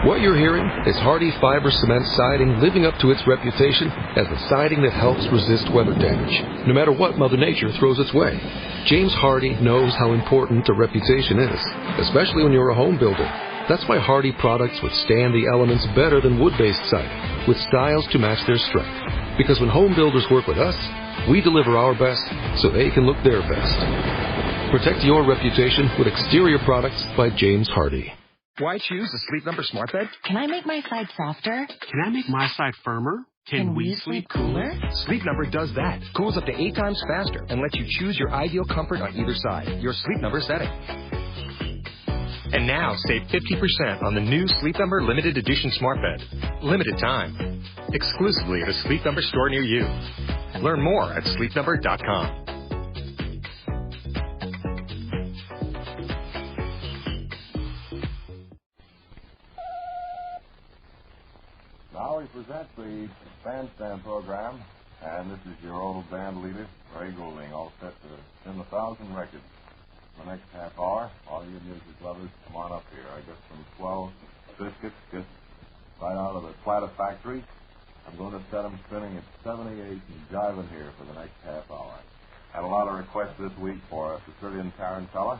What you're hearing is Hardy Fiber Cement Siding living up to its reputation as the siding that helps resist weather damage, no matter what Mother Nature throws its way. James Hardy knows how important a reputation is, especially when you're a home builder. That's why Hardy products withstand the elements better than wood-based siding, with styles to match their strength. Because when home builders work with us, we deliver our best so they can look their best. Protect your reputation with exterior products by James Hardy. Why choose the Sleep Number Smart Bed? Can I make my side softer? Can I make my side firmer? Can we sleep cooler? Sleep Number does that. Cools up to 8 times faster and lets you choose your ideal comfort on either side. Your Sleep Number setting. And now, save 50% on the new Sleep Number Limited Edition Smart Bed. Limited time. Exclusively at a Sleep Number store near you. Learn more at sleepnumber.com. Now we present the bandstand program, and this is your old band leader, Ray Goulding, all set to spin 1,000 records. The next half hour, all you music lovers, come on up here. I got some 12 biscuits just right out of the Platter factory. I'm going to set them spinning at 78 and jiving here for the next half hour. Had a lot of requests this week for a Sicilian Tarantella,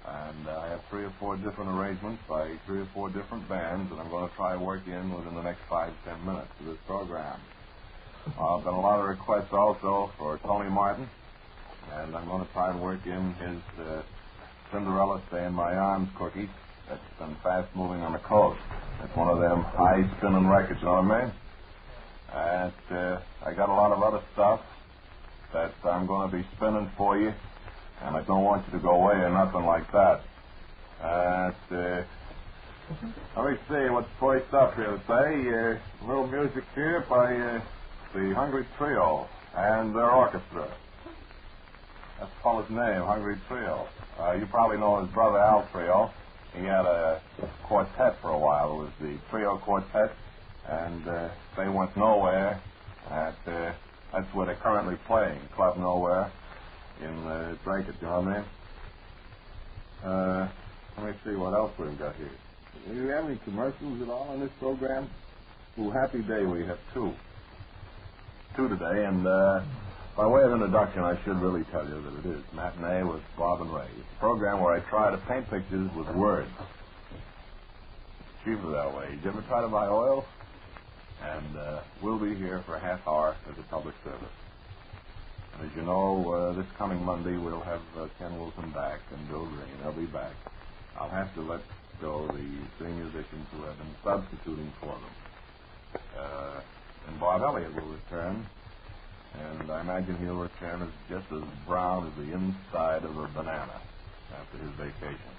and I have 3 or 4 different arrangements by 3 or 4 different bands that I'm going to try to work in within the next 5-10 minutes of this program. I've got a lot of requests also for Tony Martin, and I'm going to try and work in his Cinderella Stay in My Arms cookie that's been fast moving on the coast. It's one of them high spinning records, you know what I mean? And I got a lot of other stuff that I'm going to be spinning for you, and I don't want you to go away or nothing like that. Let me see what's first up here today. A little music here by the Hungry Trio and their orchestra. That's the fellow's name, Hungry Trio. You probably know his brother Al Trio. He had a quartet for a while. It was the Trio Quartet, and they went nowhere. That's where they're currently playing, Club Nowhere in Drake, you know what I mean? Let me see what else we've got here. Do you have any commercials at all in this program? Ooh, Happy Day, we have 2. 2 today, and by way of introduction, I should really tell you that it is Matinee with Bob and Ray. It's a program where I try to paint pictures with words. It's cheaper that way. Did you ever try to buy oil? And we'll be here for a half hour as a public service. And as you know, this coming Monday we'll have Ken Wilson back and Bill Green. They'll be back. I'll have to let go the string musicians who have been substituting for them. And Bob Elliott will return, and I imagine he'll return as just as brown as the inside of a banana after his vacation.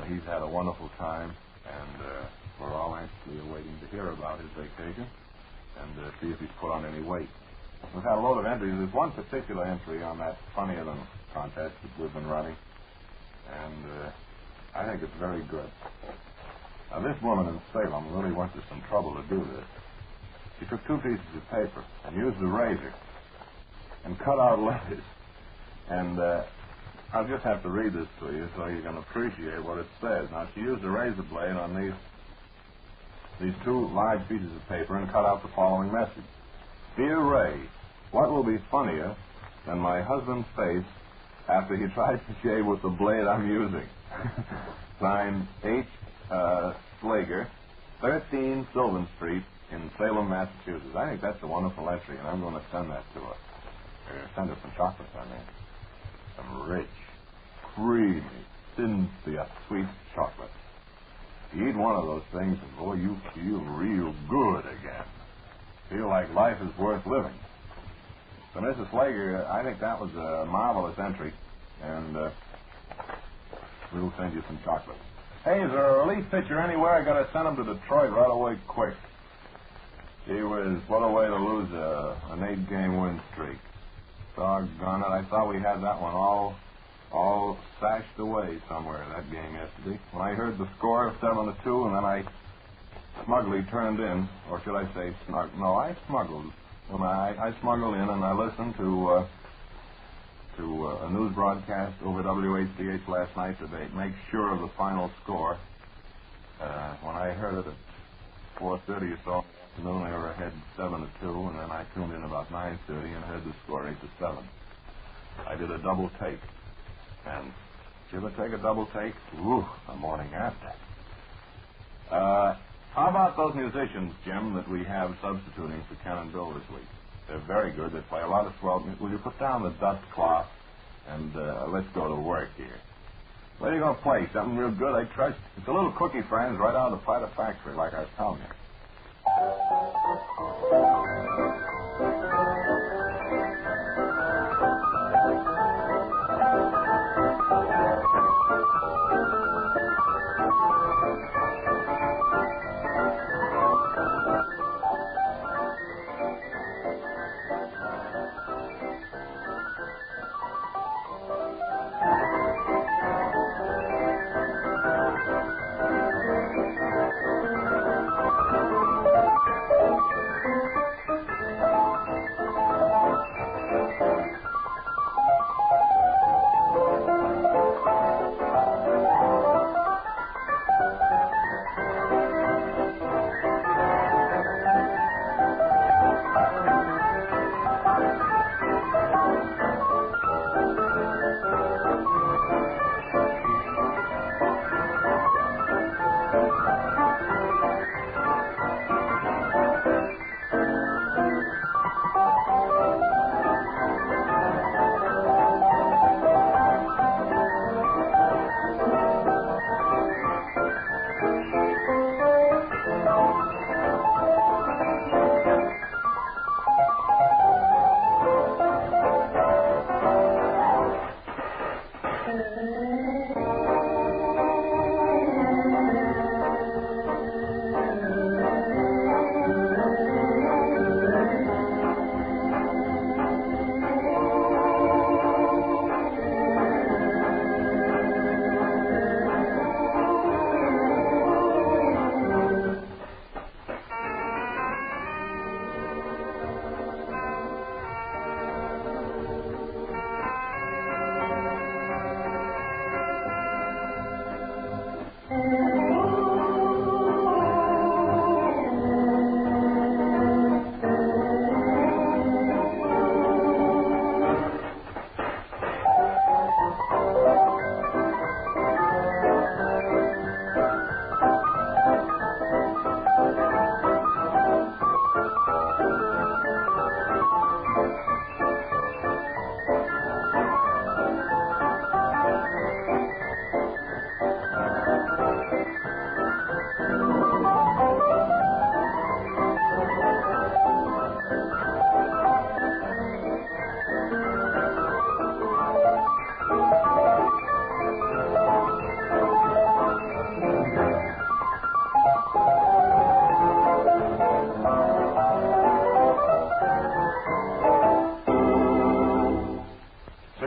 He's had a wonderful time, and we're all anxiously awaiting to hear about his vacation and see if he's put on any weight. We've had a load of entries. There's one particular entry on that Funnier Than contest that we've been running, and I think it's very good. Now, this woman in Salem really went to some trouble to do this. She took 2 pieces of paper and used a razor and cut out letters. And I'll just have to read this to you so you can appreciate what it says. Now, she used a razor blade on these 2 large pieces of paper and cut out the following message. Dear Ray, what will be funnier than my husband's face after he tries to shave with the blade I'm using? Signed H. Slager, 13 Sylvan Street in Salem, Massachusetts. I think that's a wonderful entry, and I'm going to send that to her. Send her some chocolates, I mean. Some rich, creamy, sincere, sweet chocolate. You eat one of those things, and boy, you feel real good again. Feel like life is worth living. So, Mrs. Slager, I think that was a marvelous entry, and we'll send you some chocolate. Hey, is there a relief pitcher anywhere? I got to send him to Detroit right away, quick. Gee whiz, what a way to lose an 8-game win streak. Doggone it, I thought we had that one all stashed away somewhere, that game yesterday. When I heard the score of 7-2, and then I smugly turned in, or should I say I smuggled. When I smuggled in and I listened to a news broadcast over WHDH last night to make sure of the final score. When I heard it at 4:30 or so in the afternoon, they were ahead 7-2, and then I tuned in about 9:30 and heard the score 8-7. I did a double take. And did you ever take a double take? Ooh, the morning after. How about those musicians, Jim, that we have substituting for Ken and Bill this week? They're very good. They play a lot of swell music. Will you put down the dust cloth and let's go to work here? What are you going to play? Something real good, I trust? It's a little cookie, friends, right out of the Plata factory, like I was telling you.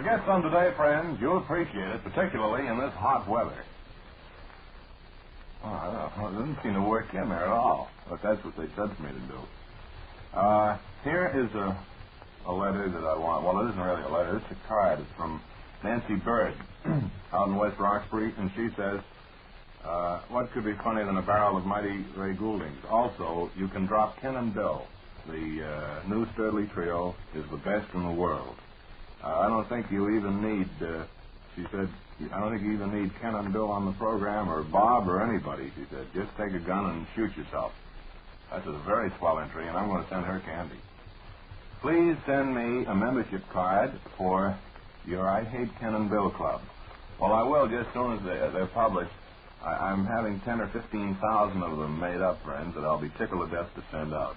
Get some today, friends. You'll appreciate it, particularly in this hot weather. Oh, I don't know. It doesn't seem to work in there at all. But that's what they said for me to do. Here is a letter that I want. Well, it isn't really a letter. It's a card. It's from Nancy Bird out in West Roxbury, and she says, what could be funnier than a barrel of mighty Ray Gouldings? Also, you can drop Ken and Bill. The new Sturley Trio is the best in the world. I don't think you even need, she said, I don't think you even need Ken and Bill on the program or Bob or anybody, she said. Just take a gun and shoot yourself. That's a very swell entry, and I'm going to send her candy. Please send me a membership card for your I Hate Ken and Bill Club. Well, I will just as soon as they're published. I'm having 10 or 15,000 of them made up, friends, that I'll be tickled to death to send out.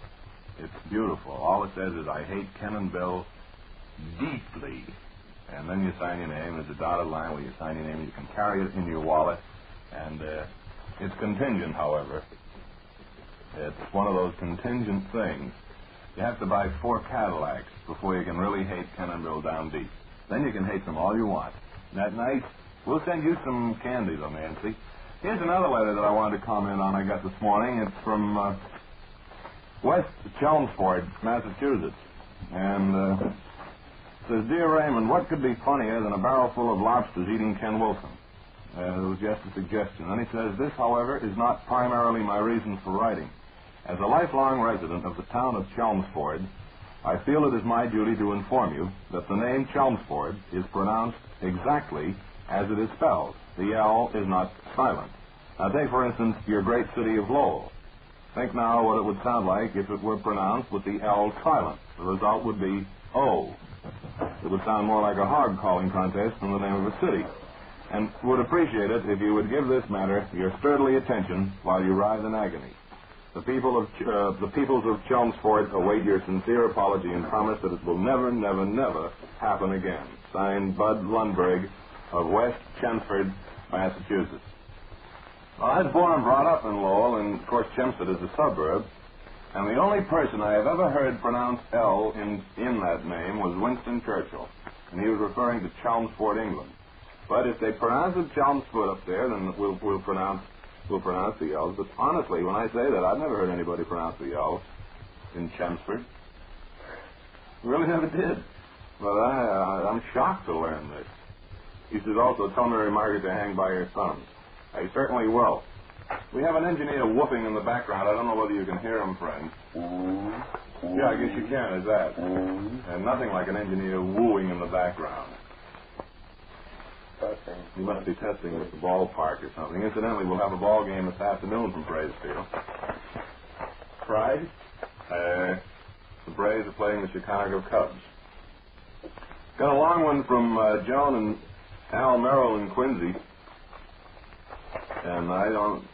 It's beautiful. All it says is, I hate Ken and Bill deeply. And then you sign your name. There's a dotted line where you sign your name. You can carry it in your wallet. And it's contingent, however. It's one of those contingent things. You have to buy 4 Cadillacs before you can really hate Ken and Bill down deep. Then you can hate them all you want. Isn't that nice? We'll send you some candy, though, Nancy. Here's another letter that I wanted to comment on I got this morning. It's from West Chelmsford, Massachusetts. And it says, Dear Raymond, what could be funnier than a barrel full of lobsters eating Ken Wilson? It was just a suggestion. And he says, this, however, is not primarily my reason for writing. As a lifelong resident of the town of Chelmsford, I feel it is my duty to inform you that the name Chelmsford is pronounced exactly as it is spelled. The L is not silent. Now take, for instance, your great city of Lowell. Think now what it would sound like if it were pronounced with the L silent. The result would be O. It would sound more like a hog calling contest than the name of a city. And would appreciate it if you would give this matter your sturdily attention while you writhe in agony. The peoples of Chelmsford await your sincere apology and promise that it will never, never, never happen again. Signed, Bud Lundberg of West Chelmsford, Massachusetts. Well, I was born and brought up in Lowell, and of course Chelmsford is a suburb. And the only person I have ever heard pronounce L in that name was Winston Churchill, and he was referring to Chelmsford, England. But if they pronounce it Chelmsford up there, then we'll pronounce the L's. But honestly, when I say that, I've never heard anybody pronounce the L's in Chelmsford. Really never did. But I'm shocked to learn this. He says also, tell Mary Margaret to hang by her thumbs. I certainly will. We have an engineer whooping in the background. I don't know whether you can hear him, friends. Yeah, I guess you can. Is that? And nothing like an engineer wooing in the background. He must be testing at the ballpark or something. Incidentally, we'll have a ball game this afternoon from Braves Field. Pride? The Braves are playing the Chicago Cubs. Got a long one from Joan and Al Merrill in Quincy. And I don't...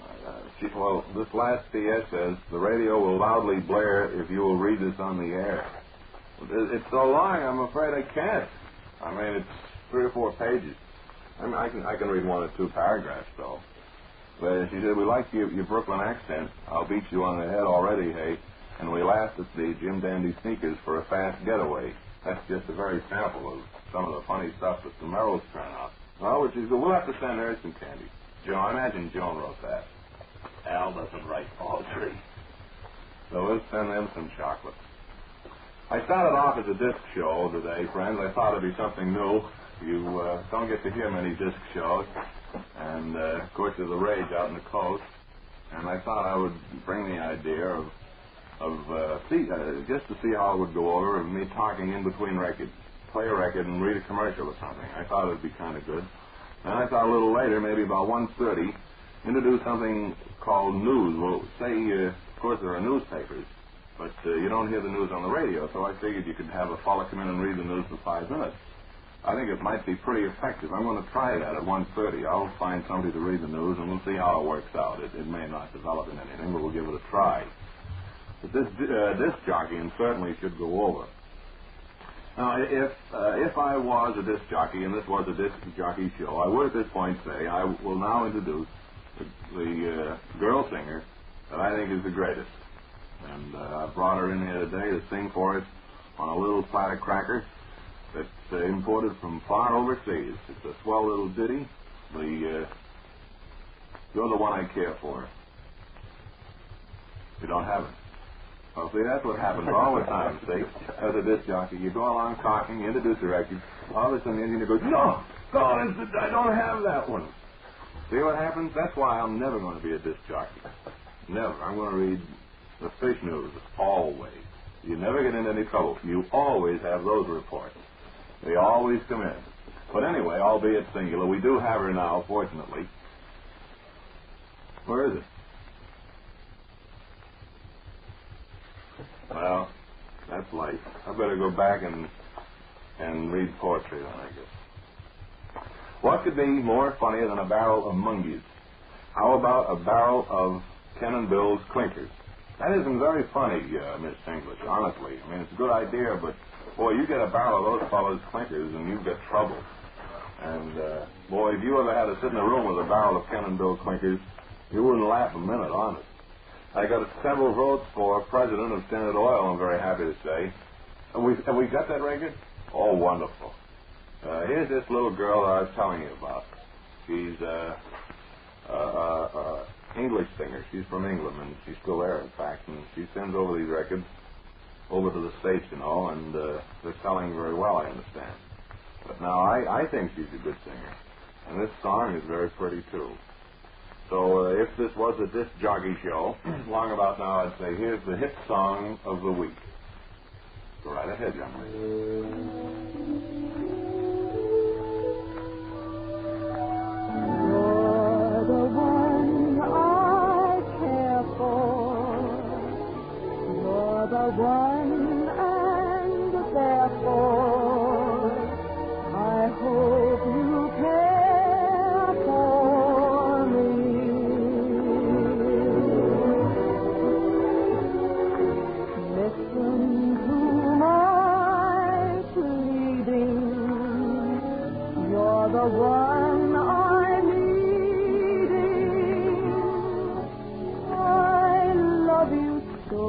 well, this last PS says, the radio will loudly blare if you will read this on the air. It's so long, I'm afraid I can't. I mean, it's 3 or 4 pages. I mean, I can read 1 or 2 paragraphs, though. But she said, we like your Brooklyn accent. I'll beat you on the head already, hey. And we laughed at the Jim Dandy sneakers for a fast getaway. That's just a very sample of some of the funny stuff that the Merrills turn out. Well, which is good. We'll have to send her some candy. Joan, I imagine Joan wrote that. Al doesn't write poetry. So we'll send them some chocolate. I started off as a disc show today, friends. I thought it'd be something new. You don't get to hear many disc shows. And, of course, there's a rage out on the coast. And I thought I would bring the idea of just to see how it would go over, of me talking in between records. Play a record and read a commercial or something. I thought it would be kind of good. And I thought a little later, maybe about 1:30, introduce something called news. Well, say, of course, there are newspapers, but you don't hear the news on the radio, so I figured you could have a fellow come in and read the news for 5 minutes. I think it might be pretty effective. I'm going to try that at 1:30. I'll find somebody to read the news, and we'll see how it works out. It may not develop in anything, but we'll give it a try. But this disc jockeying certainly should go over. Now, if I was a disc jockey, and this was a disc jockey show, I would at this point say I will now introduce the girl singer that I think is the greatest. And I brought her in here today to sing for us on a little platter cracker that's imported from far overseas. It's a swell little ditty. You're the one I care for. You don't have it. Well, see, that's what happens all the time, see? As a disc jockey, you go along talking, you introduce the record, all of a sudden the engineer goes, no, I don't have that one. See what happens? That's why I'm never going to be a disc jockey. Never. I'm going to read the fish news, always. You never get into any trouble. You always have those reports. They always come in. But anyway, albeit singular, we do have her now, fortunately. Where is it? Well, that's life. I better go back and read poetry then, I guess. What could be more funny than a barrel of Mungies? How about a barrel of Ken and Bill's clinkers? That isn't very funny, Miss English, honestly. I mean, it's a good idea, but, boy, you get a barrel of those fellas' clinkers and you get trouble. And, boy, if you ever had to sit in a room with a barrel of Ken and Bill clinkers, you wouldn't laugh a minute, honest. I got several votes for president of Standard Oil, I'm very happy to say. Have we got that record? Oh, wonderful. Here's this little girl that I was telling you about. She's English singer. She's from England, and she's still there, in fact. And she sends over these records over to the States, you know, and they're selling very well, I understand. But now I think she's a good singer. And this song is very pretty, too. So if this was a disc jockey show, long about now, I'd say, here's the hit song of the week. Go right ahead, young lady. The one and therefore I hope you care for me. Listen to my pleading. You're the one I'm needing. I love you so.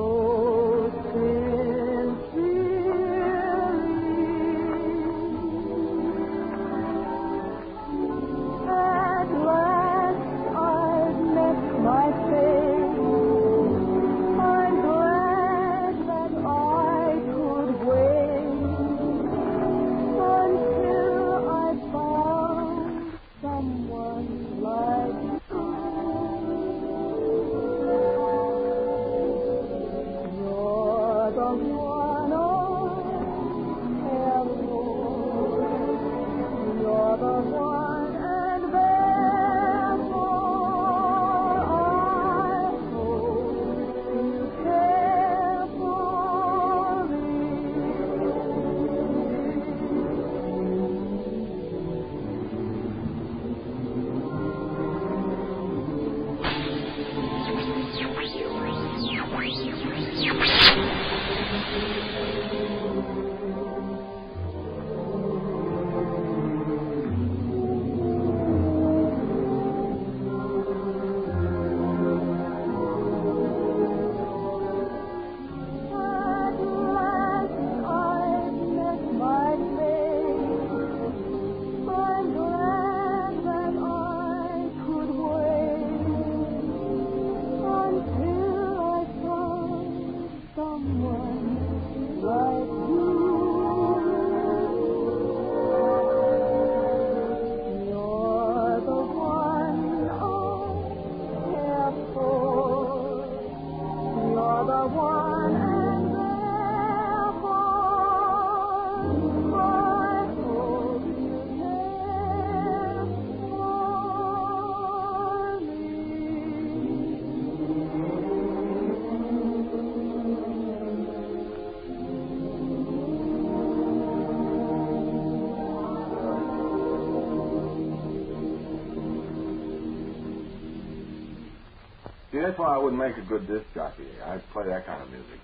See, that's why I wouldn't make a good disc jockey. I'd play that kind of music.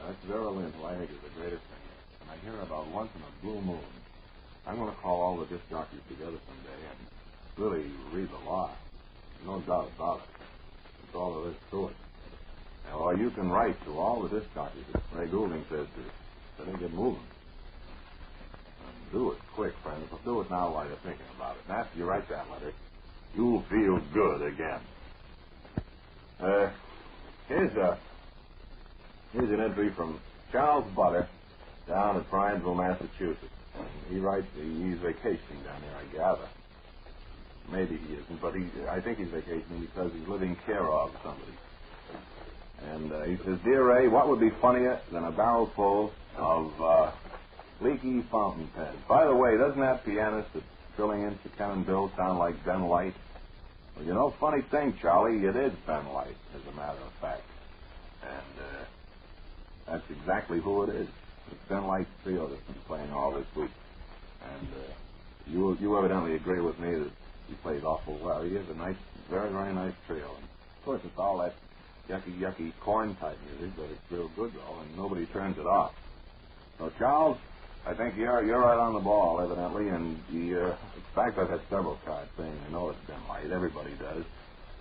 That's virulent, who I think is the greatest thing. And I hear about once in a blue moon. I'm going to call all the disc jockeys together someday and really read the law. No doubt about it. That's all there is to it. Now, you can write to all the disc jockeys that Ray Goulding says to, so they get moving. And do it quick, friends. Do it now while you're thinking about it. And after you write that letter, you'll feel good again. Here's an entry from Charles Butter down at Prineville, Massachusetts. And he writes he's vacationing down there, I gather. Maybe he isn't, but I think he's vacationing because he's living care of somebody. And he says, Dear Ray, what would be funnier than a barrel full of leaky fountain pens? By the way, doesn't that pianist that's filling in for Ken and Bill sound like Ben Light? Well, you know, funny thing, Charlie, it is Ben Light, as a matter of fact. And that's exactly who it is. It's Ben Light's trio that's been playing all this week. And you evidently agree with me that he plays awful well. He has a nice, very, very nice trio. And of course, it's all that yucky corn-type music, but it's real good, though, and nobody turns it off. So, Charles, I think you're right on the ball, evidently, and in fact, I've had several cards saying I know it's Ben Light. Everybody does.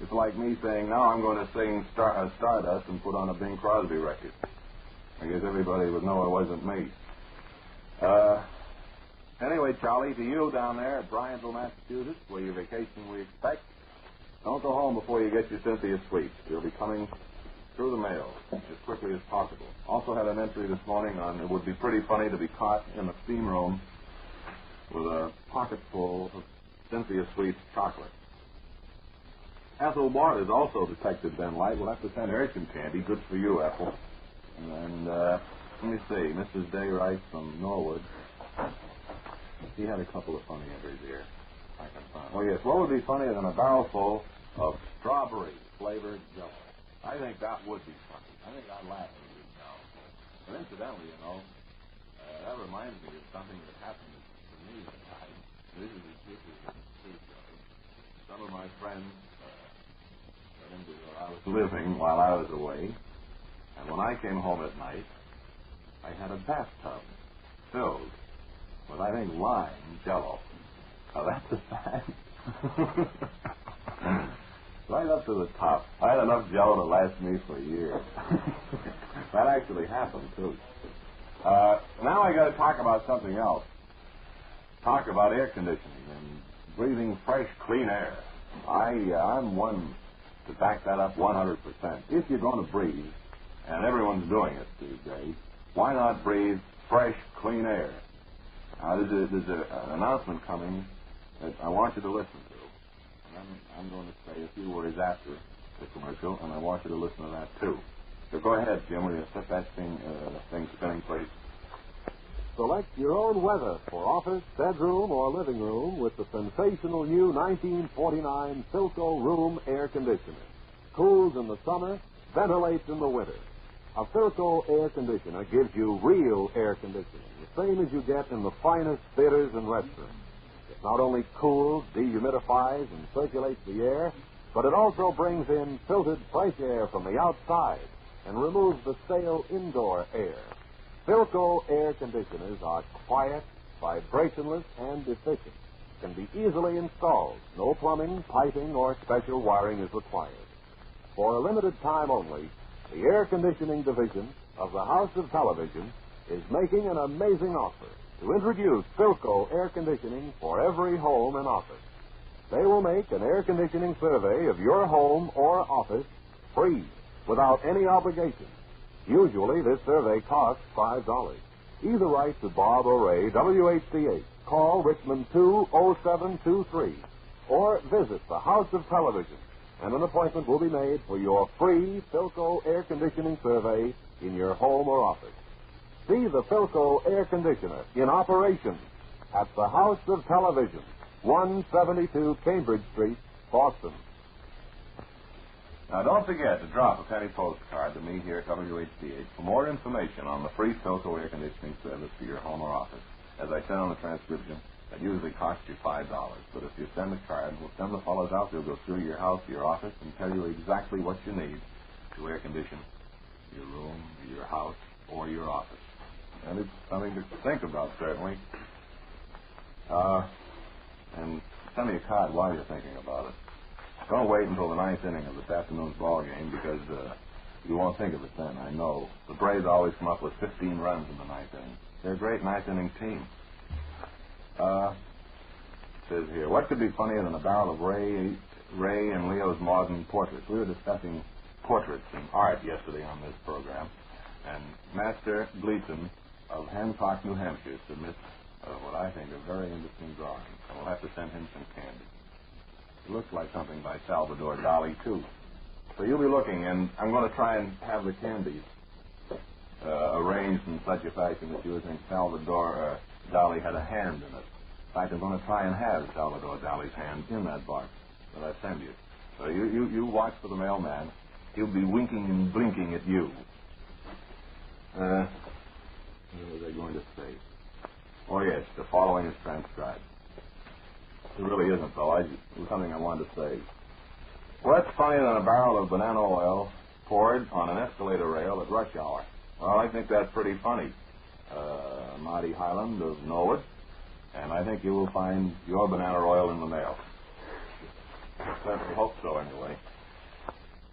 It's like me saying, now I'm going to sing Stardust and put on a Bing Crosby record. I guess everybody would know it wasn't me. Anyway, Charlie, to you down there at Bryantville, Massachusetts, where your vacation we expect, don't go home before you get your Cynthia sweep. You'll be coming through the mail as quickly as possible. Also had an entry this morning on it would be pretty funny to be caught in the steam room with a pocket full of Cynthia Sweet's chocolate. Ethel Waters also detected Ben Light. We'll have to send her some candy. Good for you, Ethel. And, let me see, Mrs. Day writes from Norwood. She had a couple of funny entries here. I can find. Oh, yes, what would be funnier than a barrel full of strawberry-flavored Jello? I think that would be funny. I think I'd laugh at it now. But incidentally, that reminds me of something that happened to me tonight. This is a true story. Some of my friends got into where I was living while I was away. And when I came home at night, I had a bathtub filled with, I think, lime Jello. Now, that's a fact. Right up to the top. I had enough Jello to last me for years. That actually happened, too. Now I got to talk about something else. Talk about air conditioning and breathing fresh, clean air. I'm one to back that up 100%. If you're going to breathe, and everyone's doing it these days, why not breathe fresh, clean air? Now, there's an announcement coming that I want you to listen to. And I'm going to say a few words after the commercial, and I want you to listen to that, too. So go ahead, Jim. Will you set that thing spinning, please? Select your own weather for office, bedroom, or living room with the sensational new 1949 Philco Room Air Conditioner. Cools in the summer, ventilates in the winter. A Philco air conditioner gives you real air conditioning, the same as you get in the finest theaters and restaurants. It not only cools, dehumidifies, and circulates the air, but it also brings in filtered fresh air from the outside and removes the stale indoor air. Philco air conditioners are quiet, vibrationless, and efficient. Can be easily installed. No plumbing, piping, or special wiring is required. For a limited time only, the Air Conditioning Division of the House of Television is making an amazing offer to introduce Philco air conditioning for every home and office. They will make an air conditioning survey of your home or office free, without any obligation. Usually, this survey costs $5. Either write to Bob or Ray, WHDH. Call Richmond 20723, or visit the House of Television, and an appointment will be made for your free Philco air conditioning survey in your home or office. See the Philco air conditioner in operation at the House of Television, 172 Cambridge Street, Boston. Now, don't forget to drop a penny postcard to me here at WHDH for more information on the free Philco air conditioning service for your home or office. As I said on the transcription, that usually costs you $5. But if you send a card, we'll send the fellows out. They'll go through your house, your office, and tell you exactly what you need to air condition your room, your house, or your office. And it's something to think about, certainly. And send me a card while you're thinking about it. Don't wait until the ninth inning of this afternoon's ball game, because you won't think of it then, I know. The Braves always come up with 15 runs in the ninth inning. They're a great ninth inning team. It says here, what could be funnier than a barrel of Ray and Leo's modern portraits? We were discussing portraits in art yesterday on this program, and Master Gleason of Hancock, New Hampshire, submits what I think are very interesting drawings. And we'll have to send him some candy. It looks like something by Salvador Dali, too. So you'll be looking, and I'm going to try and have the candies arranged in such a fashion that you would think Salvador Dali had a hand in it. In fact, I'm going to try and have Salvador Dali's hand in that box that I send you. So you watch for the mailman. He'll be winking and blinking at you. What was I going to say? Oh, yes, the following is transcribed. It really isn't, though. It was something I wanted to say. What's funnier than a barrel of banana oil poured on an escalator rail at rush hour? Well, I think that's pretty funny. Marty Highland of Norwood, and I think you will find your banana oil in the mail. I certainly hope so, anyway.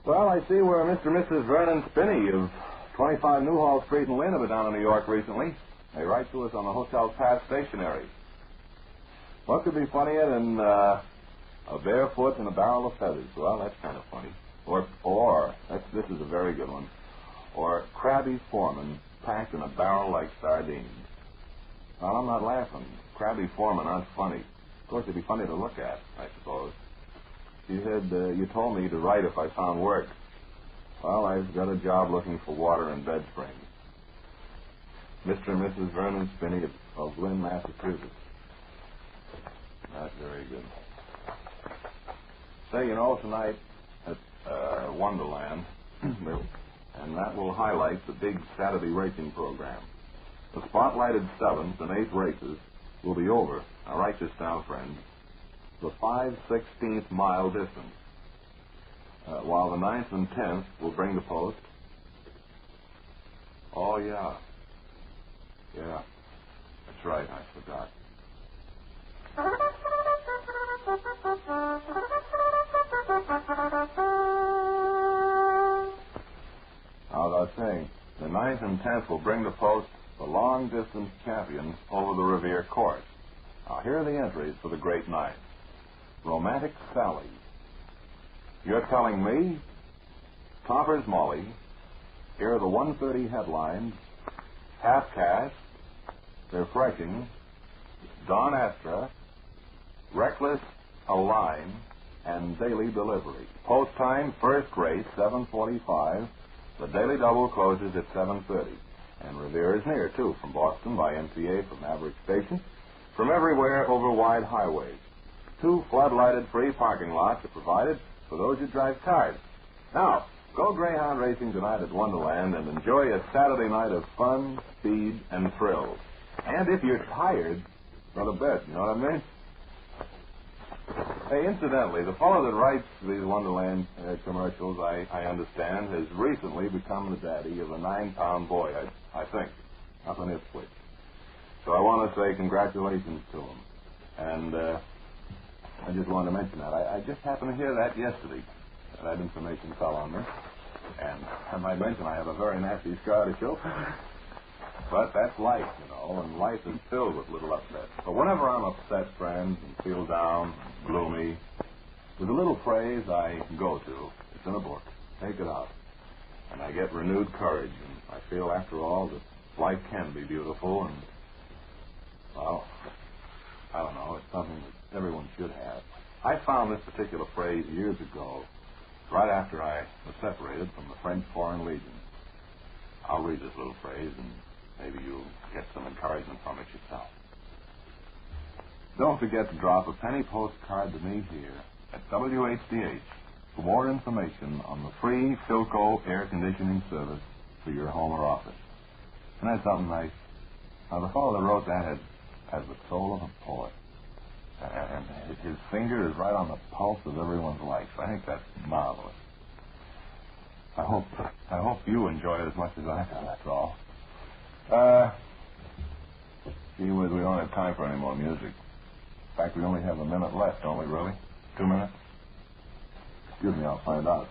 Well, I see where Mr. and Mrs. Vernon Spinney of 25 Newhall Street in Lynn have been down in New York recently. They write to us on the Hotel Pass stationery. What could be funnier than a barefoot and a barrel of feathers? Well, that's kind of funny. Or this is a very good one. Or crabby foreman packed in a barrel like sardines. Well, I'm not laughing. Crabby foremen aren't funny. course, it'd be funny to look at, I suppose. You told me to write if I found work. Well, I've got a job looking for water in Bed Springs. Mr. and Mrs. Vernon Spinney of Lynn, Massachusetts. That's very good. Say, tonight at Wonderland, and that will highlight the big Saturday racing program. The spotlighted 7th and 8th races will be over. Now, write this down, friends. The 5/16 mile distance. While the 9th and 10th will bring the post. Oh, yeah. Yeah. That's right, I forgot. Now, I was saying, the 9th and 10th will bring the post the long-distance champions over the Revere course. Now, here are the entries for the Great Night. Romantic Sally. You're telling me? Topper's Molly. Here are the 1:30 headlines. Half Caste. They're Freshing. Don Astra. Reckless Align. And Daily Delivery. Post time, first race, 7:45. The Daily Double closes at 7:30. And Revere is near, too, from Boston by MTA from Maverick Station. From everywhere over wide highways. 2 floodlighted free parking lots are provided for those who drive cars. Now, go greyhound racing tonight at Wonderland and enjoy a Saturday night of fun, speed, and thrills. And if you're tired, go to bed, you know what I mean? Hey, incidentally, the fellow that writes these Wonderland commercials, I understand, has recently become the daddy of a 9-pound boy, I think, up in Ipswich. So I want to say congratulations to him. And I just wanted to mention that. I just happened to hear that yesterday. That information fell on me. And I might mention I have a very nasty scar to show. But that's life, and life is filled with little upsets. But whenever I'm upset, friends, and feel down, gloomy, there's a little phrase I go to. It's in a book. Take it out. And I get renewed courage. And I feel, after all, that life can be beautiful. And, well, I don't know. It's something that everyone should have. I found this particular phrase years ago, right after I was separated from the French Foreign Legion. I'll read this little phrase, and maybe you'll get some encouragement from it yourself. Don't forget to drop a penny postcard to me here at WHDH for more information on the free Philco air conditioning service for your home or office. Isn't that something nice? Now, the fellow that wrote that has the soul of a poet. And his finger is right on the pulse of everyone's life. I think that's marvelous. I hope you enjoy it as much as I have, that's all. Gee whiz, we don't have time for any more music. In fact, we only have a minute left, don't we, really? 2 minutes? Excuse me, I'll find out.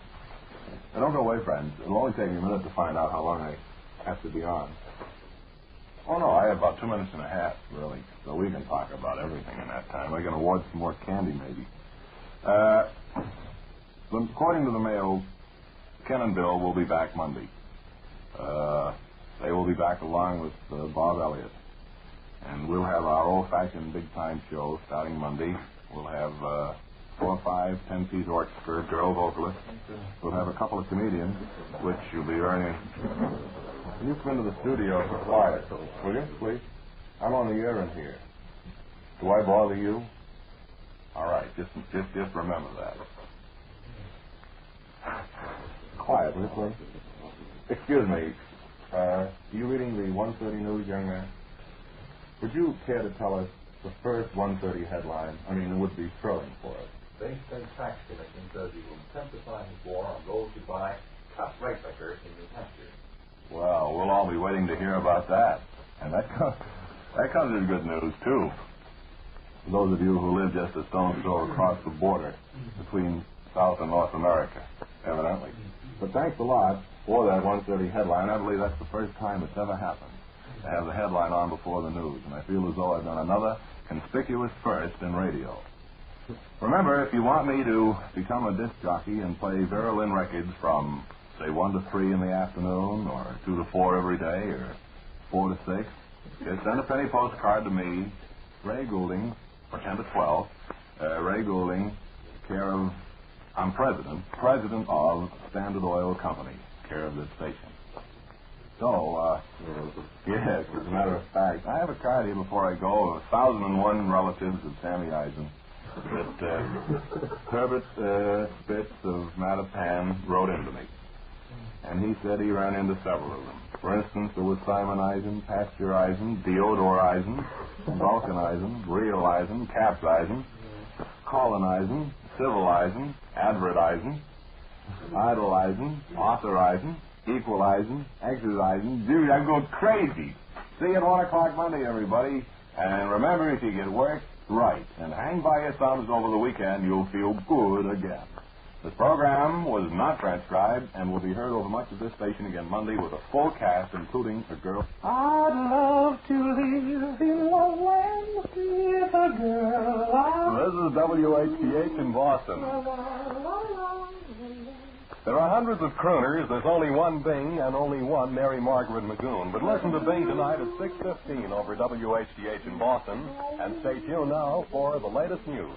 Now, don't go away, friends. It'll only take me a minute to find out how long I have to be on. Oh, no, I have about 2 minutes and a half, really, so we can talk about everything in that time. We can award some more candy, maybe. According to the mail, Ken and Bill will be back Monday. They will be back along with Bob Elliott. And we'll have our old-fashioned big-time show starting Monday. We'll have 4 or 5 10-piece orchestra, girl vocalists. We'll have a couple of comedians, which you'll be earning. Can you come into the studio for quiet, will you, please? I'm on the air in here. Do I bother you? All right, just remember that. Quiet, will you, please? Excuse me. Are you reading the 1:30 news, young man? Would you care to tell us the first 1:30 headline? I mean, it would be thrilling for us. Base State Tax Commission says he will intensify his war on those who buy cut rate liquor in New Hampshire. Well, we'll all be waiting to hear about that. And that comes as good news, too. For those of you who live just a stone's throw across the border between South and North America, evidently. But thanks a lot for that 1:30 headline. I believe that's the first time it's ever happened to have the headline on before the news. And I feel as though I've done another conspicuous first in radio. Remember, if you want me to become a disc jockey and play Vera Lynn records from, say, 1 to 3 in the afternoon, or 2 to 4 every day, or 4 to 6, just send a penny postcard to me, Ray Goulding, or 10 to 12, Ray Goulding, care of, I'm president of Standard Oil Company, care of this station. So, yes, as a matter of fact, I have a card here before I go of 1,001 relatives of Sammy Eisen that Herbert Spitz of Mattapan wrote into me. And he said he ran into several of them. For instance, there was Simon Eisen, Pasteur Eisen, Theodore Eisen, Vulcan Eisen, Real Eisen, Caps Eisen, Colin Eisen, Civil Eisen, Advert Eisen, Idle Eisen, Author Eisen, Equalizing, exercising. Dude, I'm going crazy. See you at 1 o'clock Monday, everybody. And remember, if you get work, write. And hang by your thumbs over the weekend, you'll feel good again. This program was not transcribed and will be heard over much of this station again Monday with a full cast, including a girl. I'd love to live in a land with a girl. This is WHDH in Boston. There are hundreds of crooners. There's only one Bing and only one Mary Margaret Magoon. But listen to Bing tonight at 6:15 over WHDH in Boston. And stay tuned now for the latest news.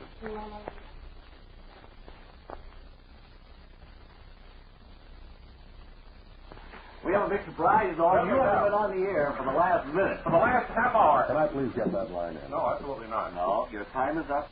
We have a big surprise, Lord. You haven't been on the air for the last minute. For the last half hour. Can I please get that line in? No, absolutely not. No, your time is up.